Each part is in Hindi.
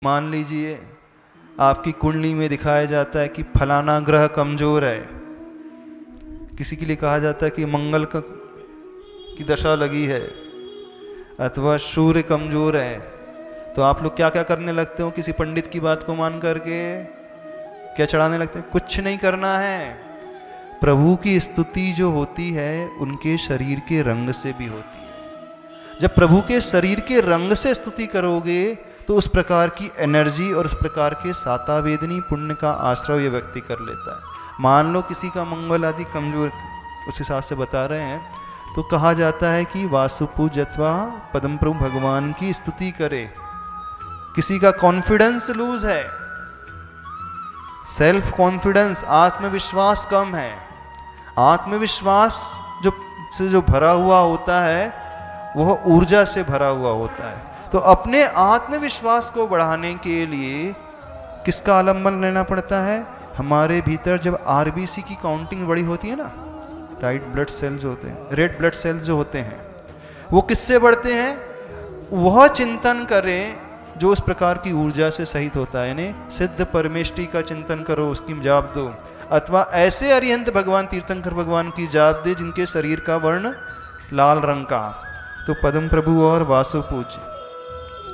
मान लीजिए आपकी कुंडली में दिखाया जाता है कि फलाना ग्रह कमजोर है, किसी के लिए कहा जाता है कि मंगल की दशा लगी है अथवा सूर्य कमजोर है, तो आप लोग क्या क्या करने लगते हो? किसी पंडित की बात को मान करके क्या चढ़ाने लगते हैं? कुछ नहीं करना है। प्रभु की स्तुति जो होती है उनके शरीर के रंग से भी होती है। जब प्रभु के शरीर के रंग से स्तुति करोगे तो उस प्रकार की एनर्जी और उस प्रकार के सातावेदनी पुण्य का आश्रय ये व्यक्ति कर लेता है। मान लो किसी का मंगल आदि कमजोर, उस हिसाब से बता रहे हैं, तो कहा जाता है कि वासुपूज अथवा पद्म प्रभु भगवान की स्तुति करे। किसी का कॉन्फिडेंस लूज है, सेल्फ कॉन्फिडेंस, आत्मविश्वास कम है, आत्मविश्वास जो भरा हुआ होता है वह ऊर्जा से भरा हुआ होता है। तो अपने आत्मविश्वास को बढ़ाने के लिए किसका आलम्बन लेना पड़ता है? हमारे भीतर जब आरबीसी की काउंटिंग बड़ी होती है ना, राइट ब्लड सेल्स होते हैं, रेड ब्लड सेल्स जो होते हैं, वो किससे बढ़ते हैं? वह चिंतन करें जो उस प्रकार की ऊर्जा से सहित होता है। यानी सिद्ध परमेष्टि का चिंतन करो, उसकी जाप दो, अथवा ऐसे अरिहंत भगवान तीर्थंकर भगवान की जाप दे जिनके शरीर का वर्ण लाल रंग का। तो पद्म प्रभु और वासुपूज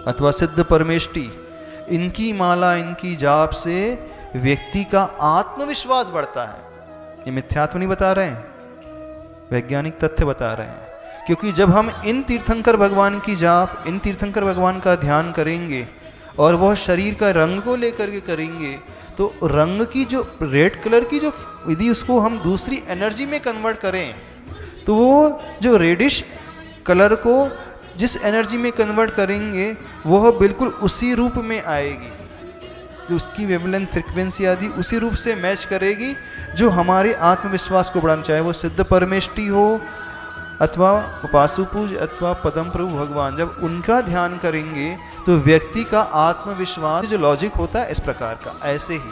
अथवा सिद्ध परमेष्टि, इनकी माला, इनकी जाप से व्यक्ति का आत्मविश्वास बढ़ता है। ये मिथ्यात्व नहीं बता रहे हैं, वैज्ञानिक तथ्य बता रहे हैं। क्योंकि जब हम इन तीर्थंकर भगवान की जाप, इन तीर्थंकर भगवान का ध्यान करेंगे और वह शरीर का रंग को लेकर के करेंगे, तो रंग की जो रेड कलर की जो, यदि उसको हम दूसरी एनर्जी में कन्वर्ट करें तो वो जो रेडिश कलर को जिस एनर्जी में कन्वर्ट करेंगे वह बिल्कुल उसी रूप में आएगी, जो उसकी वेवलेंथ फ्रिक्वेंसी आदि उसी रूप से मैच करेगी जो हमारे आत्मविश्वास को बढ़ाना, चाहे वो सिद्ध परमेष्टि हो अथवा वासुपूज अथवा पद्म प्रभु भगवान। जब उनका ध्यान करेंगे तो व्यक्ति का आत्मविश्वास, जो लॉजिक होता है इस प्रकार का, ऐसे ही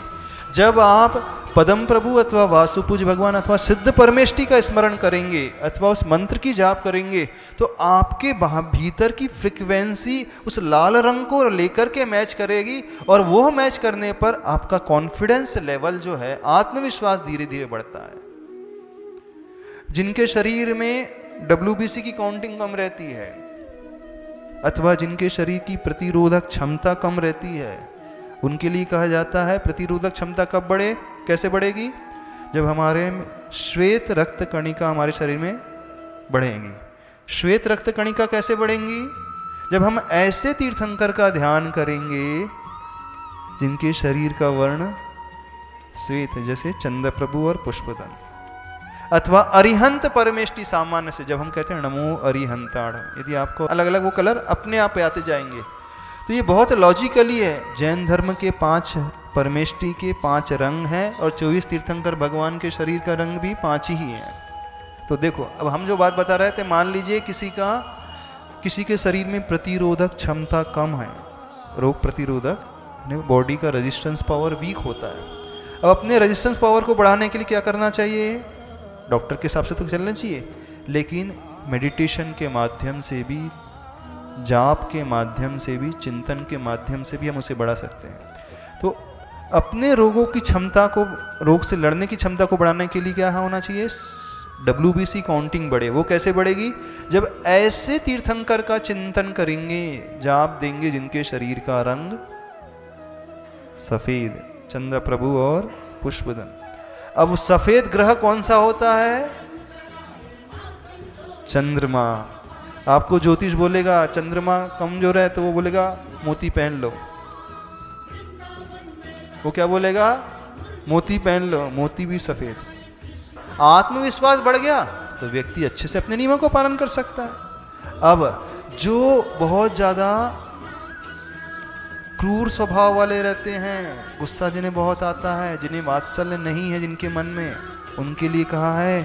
जब आप पद्म प्रभु अथवा वासुपूज भगवान अथवा सिद्ध परमेष्टि का स्मरण करेंगे अथवा उस मंत्र की जाप करेंगे तो आपके भीतर की फ्रिक्वेंसी उस लाल रंग को लेकर के मैच करेगी, और वह मैच करने पर आपका कॉन्फिडेंस लेवल जो है, आत्मविश्वास धीरे धीरे बढ़ता है। जिनके शरीर में WBC की काउंटिंग कम रहती है अथवा जिनके शरीर की प्रतिरोधक क्षमता कम रहती है, उनके लिए कहा जाता है प्रतिरोधक क्षमता कब बढ़े, कैसे बढ़ेगी? जब हमारे श्वेत रक्त कणिका हमारे शरीर में बढ़ेंगी। श्वेत रक्त कणिका कैसे बढ़ेंगी? जब हम ऐसे तीर्थंकर का ध्यान करेंगे जिनके शरीर का वर्ण श्वेत है, जैसे चंद्र प्रभु और पुष्पदंत, अथवा अरिहंत परमेष्टि सामान्य से, जब हम कहते हैं नमो अरिहंताड़, यदि आपको अलग अलग वो कलर अपने आप आते जाएंगे, तो ये बहुत लॉजिकली है। जैन धर्म के 5 परमेष्टि के 5 रंग हैं और 24 तीर्थंकर भगवान के शरीर का रंग भी 5 ही है। तो देखो, अब हम जो बात बता रहे थे, मान लीजिए किसी के शरीर में प्रतिरोधक क्षमता कम है, रोग प्रतिरोधक, बॉडी का रेजिस्टेंस पावर वीक होता है। अब अपने रेजिस्टेंस पावर को बढ़ाने के लिए क्या करना चाहिए? डॉक्टर के हिसाब से तो चलना चाहिए, लेकिन मेडिटेशन के माध्यम से भी, जाप के माध्यम से भी, चिंतन के माध्यम से भी हम उसे बढ़ा सकते हैं। तो अपने रोगों की क्षमता को, रोग से लड़ने की क्षमता को बढ़ाने के लिए क्या होना चाहिए? WBC काउंटिंग बढ़े। वो कैसे बढ़ेगी? जब ऐसे तीर्थंकर का चिंतन करेंगे, जाप देंगे जिनके शरीर का रंग सफेद, चंद्र प्रभु और पुष्पदंत। अब सफेद ग्रह कौन सा होता है? चंद्रमा। आपको ज्योतिष बोलेगा चंद्रमा कमजोर है तो वो बोलेगा मोती पहन लो। वो क्या बोलेगा? मोती पहन लो, मोती भी सफेद। आत्मविश्वास बढ़ गया तो व्यक्ति अच्छे से अपने नियमों को पालन कर सकता है। अब जो बहुत ज्यादा क्रूर स्वभाव वाले रहते हैं, गुस्सा जिन्हें बहुत आता है, जिन्हें वात्सल्य नहीं है जिनके मन में, उनके लिए कहा है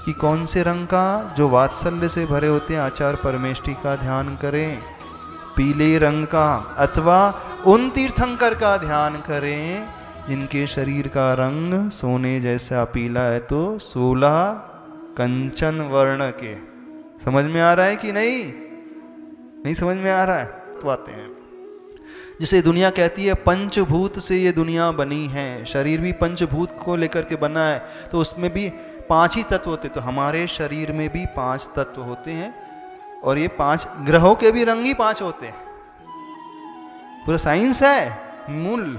कि कौन से रंग का? जो वात्सल्य से भरे होते हैं, आचार परमेष्टि का ध्यान करें, पीले रंग का, अथवा उन तीर्थंकर का ध्यान करें जिनके शरीर का रंग सोने जैसा पीला है, तो 16 कंचन वर्ण के। समझ में आ रहा है कि नहीं? नहीं समझ में आ रहा है तो आते हैं। जिसे दुनिया कहती है पंचभूत से ये दुनिया बनी है, शरीर भी पंचभूत को लेकर के बना है, तो उसमें भी 5 ही तत्व होते, तो हमारे शरीर में भी 5 तत्व होते हैं, और ये 5 ग्रहों के भी रंग ही 5 होते हैं। पूरा साइंस है, मूल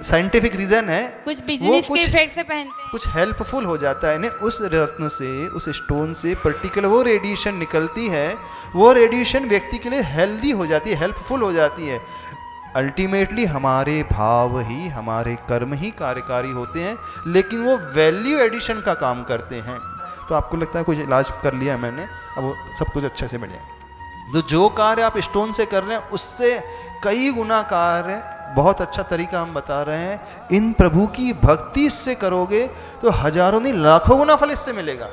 साइंटिफिक रीजन है। कुछ बिजनेस के इफेक्ट से पहनते हैं, कुछ हेल्पफुल हो जाता है। उस रत्न से, उस स्टोन से पर्टिकुलर वो रेडिएशन निकलती है, वो रेडिएशन व्यक्ति के लिए हेल्दी हो जाती है, हेल्पफुल हो जाती है। अल्टीमेटली हमारे भाव ही, हमारे कर्म ही कार्यकारी होते हैं, लेकिन वो वैल्यू एडिशन का काम करते हैं। तो आपको लगता है कुछ इलाज कर लिया मैंने, अब वो सब कुछ अच्छे से मिल जाए। तो जो कार्य आप स्टोन से कर रहे हैं उससे कई गुना कार्य, बहुत अच्छा तरीका हम बता रहे हैं, इन प्रभु की भक्ति इससे करोगे तो हजारों नहीं लाखों गुना फल इससे मिलेगा।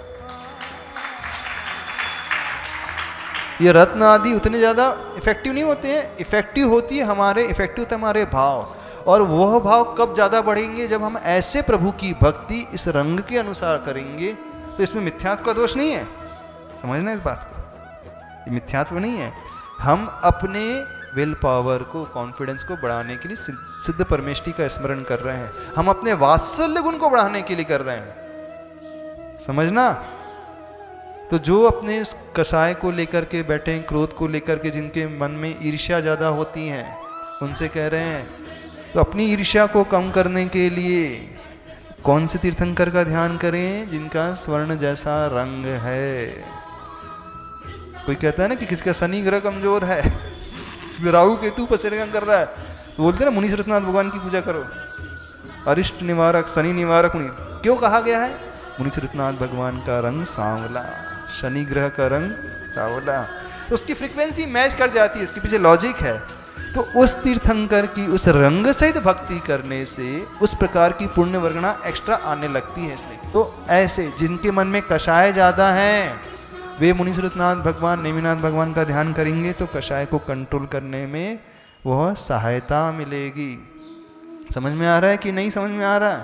ये रत्न आदि उतने ज़्यादा इफेक्टिव नहीं होते हैं, इफेक्टिव होती है हमारे, इफेक्टिव होता है हमारे भाव, और वह भाव कब ज़्यादा बढ़ेंगे, जब हम ऐसे प्रभु की भक्ति इस रंग के अनुसार करेंगे। तो इसमें मिथ्यात्व का दोष नहीं है, समझना इस बात को, ये मिथ्यात्व नहीं है। हम अपने विल पावर को, कॉन्फिडेंस को बढ़ाने के लिए सिद्ध परमेष्टि का स्मरण कर रहे हैं, हम अपने वात्सल्य गुण को बढ़ाने के लिए कर रहे हैं, समझना। तो जो अपने इस कषाय को लेकर के बैठे हैं, क्रोध को लेकर के, जिनके मन में ईर्ष्या ज़्यादा होती है, उनसे कह रहे हैं तो अपनी ईर्ष्या को कम करने के लिए कौन से तीर्थंकर का ध्यान करें, जिनका स्वर्ण जैसा रंग है। कोई कहता है ना कि किसका शनि ग्रह कमजोर है, राहु केतु पर सिरगन कर रहा है, तो बोलते हैं ना मुनि सरस्वती भगवान की पूजा करो, अरिष्ट निवारक, शनि निवारक मुनि। क्यों कहा गया है? मुनि सरस्वती भगवान का रंग सांवला, शनि ग्रह का रंग सांवला, तो उसकी फ्रीक्वेंसी मैच कर जाती है, इसके पीछे लॉजिक है। तो उस तीर्थंकर की उस रंग सहित भक्ति करने से उस प्रकार की पुण्य वर्गणा एक्स्ट्रा आने लगती है। इसलिए तो ऐसे जिनके मन में कषाय ज्यादा है, वे मुनि सरस्वतीनाथ भगवान, नेमिनाथ भगवान का ध्यान करेंगे तो कषाय को कंट्रोल करने में वह सहायता मिलेगी। समझ में आ रहा है कि नहीं समझ में आ रहा है?